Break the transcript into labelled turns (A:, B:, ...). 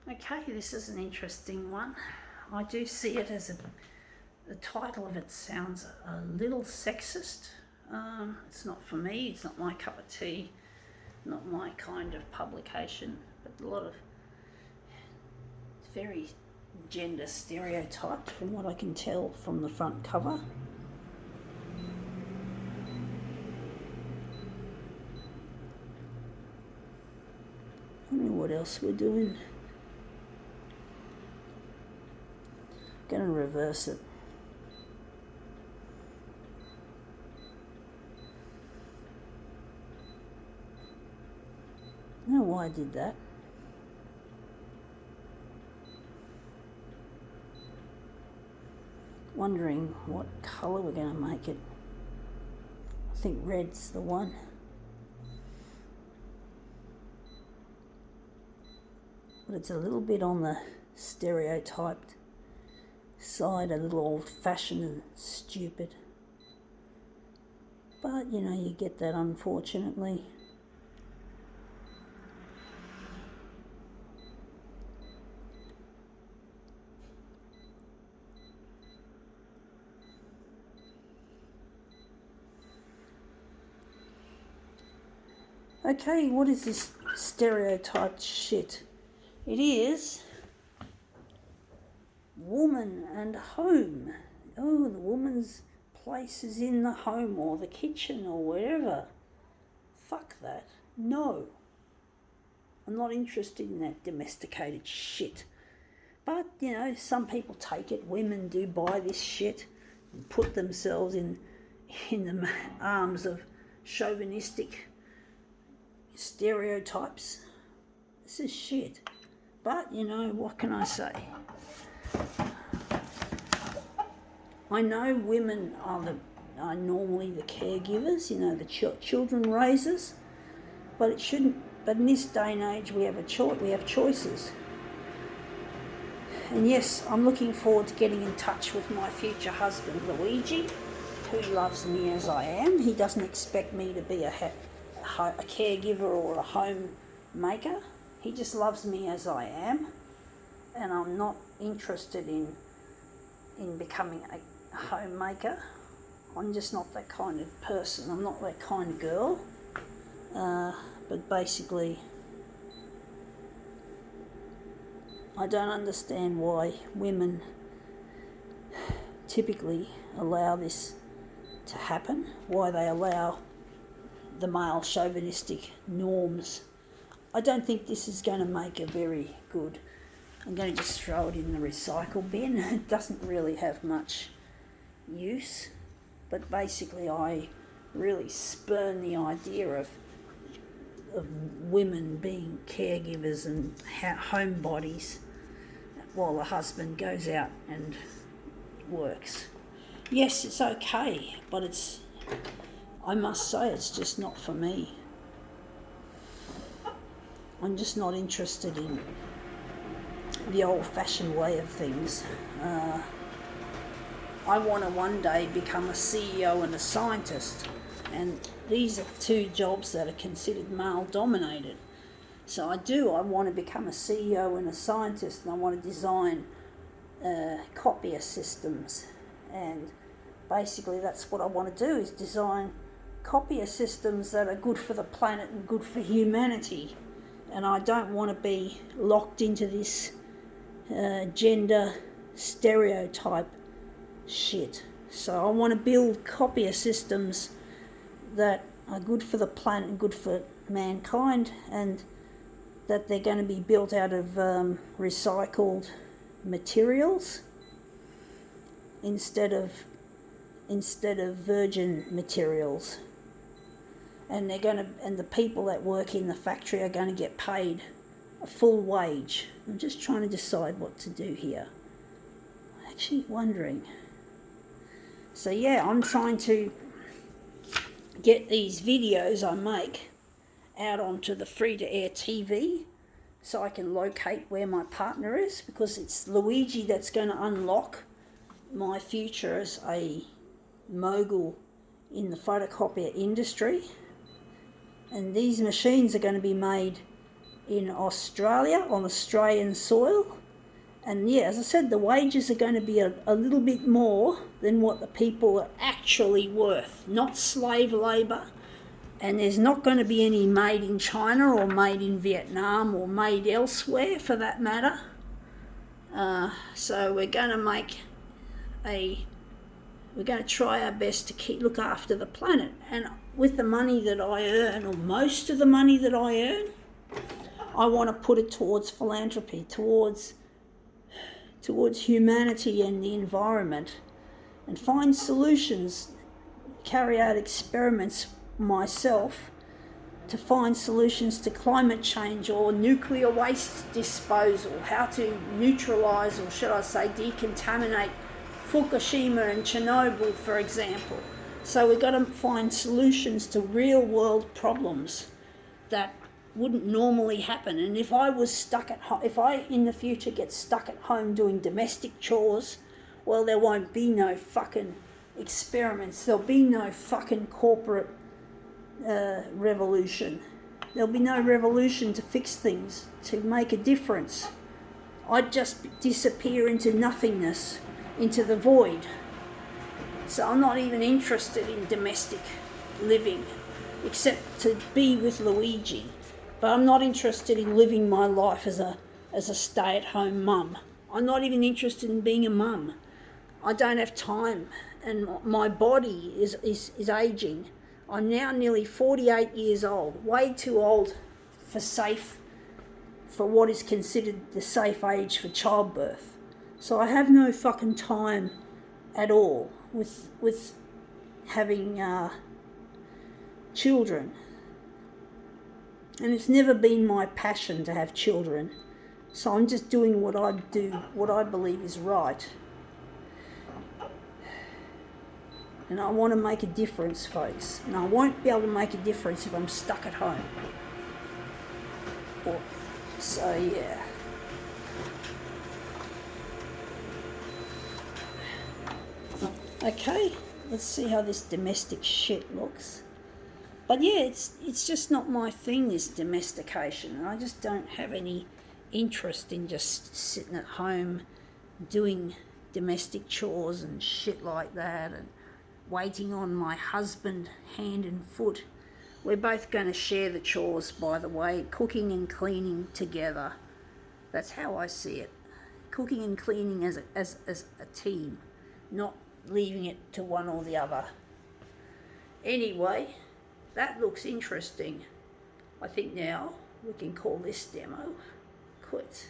A: Okay, this is an interesting one. I do see it as the title of it sounds a little sexist. It's not for me, it's not my cup of tea, not my kind of publication, but a lot of very gender stereotyped from what I can tell from the front cover. I don't know what else we're doing. Going to reverse it. I don't know why I did that. Wondering what colour we're going to make it. I think red's the one. But it's a little bit on the stereotyped side, a little old-fashioned and stupid. But, you know, you get that unfortunately. Okay, what is this stereotyped shit? It is woman and home. Oh, the woman's place is in the home or the kitchen or wherever. Fuck that. No. I'm not interested in that domesticated shit. But, you know, some people take it. Women do buy this shit and put themselves in the arms of chauvinistic stereotypes. This is shit. But, you know, what can I say? I know women are normally the caregivers, you know, the children raisers, but it shouldn't. But in this day and age, we have choices. And yes, I'm looking forward to getting in touch with my future husband, Luigi, who loves me as I am. He doesn't expect me to be a caregiver or a homemaker. He just loves me as I am, and I'm not interested in becoming a homemaker. I'm just not that kind of person. I'm not that kind of girl. But basically, I don't understand why women typically allow this to happen, why they allow the male chauvinistic norms. I don't think this is going to make a very good. I'm going to just throw it in the recycle bin. It doesn't really have much use, but basically I really spurn the idea of women being caregivers and homebodies while the husband goes out and works. Yes, it's okay, but I must say it's just not for me. I'm just not interested in the old-fashioned way of things. I want to one day become a CEO and a scientist, and these are two jobs that are considered male-dominated. So I want to become a CEO and a scientist, and I want to design copier systems, and basically that's what I want to do, is design copier systems that are good for the planet and good for humanity. And I don't want to be locked into this gender stereotype shit. So I want to build copier systems that are good for the planet and good for mankind, and that they're going to be built out of recycled materials instead of virgin materials. And the people that work in the factory are going to get paid a full wage. I'm just trying to decide what to do here. I'm actually wondering. So yeah, I'm trying to get these videos I make out onto the free-to-air TV so I can locate where my partner is, because it's Luigi that's going to unlock my future as a mogul in the photocopier industry. And these machines are going to be made in Australia, on Australian soil. And yeah, as I said, the wages are going to be a little bit more than what the people are actually worth, not slave labour. And there's not going to be any made in China or made in Vietnam or made elsewhere for that matter. So we're going to try our best to look after the planet. And with the money that I earn, or most of the money that I earn, I want to put it towards philanthropy, towards humanity and the environment, and find solutions, carry out experiments myself to find solutions to climate change or nuclear waste disposal, how to neutralise, or should I say decontaminate, Fukushima and Chernobyl, for example. So we've got to find solutions to real world problems that wouldn't normally happen. And if I was stuck at home, if I in the future get stuck at home doing domestic chores, well, there won't be no fucking experiments. There'll be no fucking corporate revolution. There'll be no revolution to fix things, to make a difference. I'd just disappear into nothingness, into the void. So I'm not even interested in domestic living, except to be with Luigi. But I'm not interested in living my life as a stay-at-home mum. I'm not even interested in being a mum. I don't have time, and my body is ageing. I'm now nearly 48 years old, way too old for what is considered the safe age for childbirth. So I have no fucking time at all with having children. And it's never been my passion to have children. So I'm just doing what I believe is right. And I want to make a difference, folks. And I won't be able to make a difference if I'm stuck at home. So, yeah. Okay, let's see how this domestic shit looks. But yeah, it's just not my thing, this domestication. And I just don't have any interest in just sitting at home doing domestic chores and shit like that, and waiting on my husband hand and foot. We're both going to share the chores, by the way, cooking and cleaning together. That's how I see it. Cooking and cleaning as a team, not leaving it to one or the other. Anyway, that looks interesting. I think now we can call this demo quit.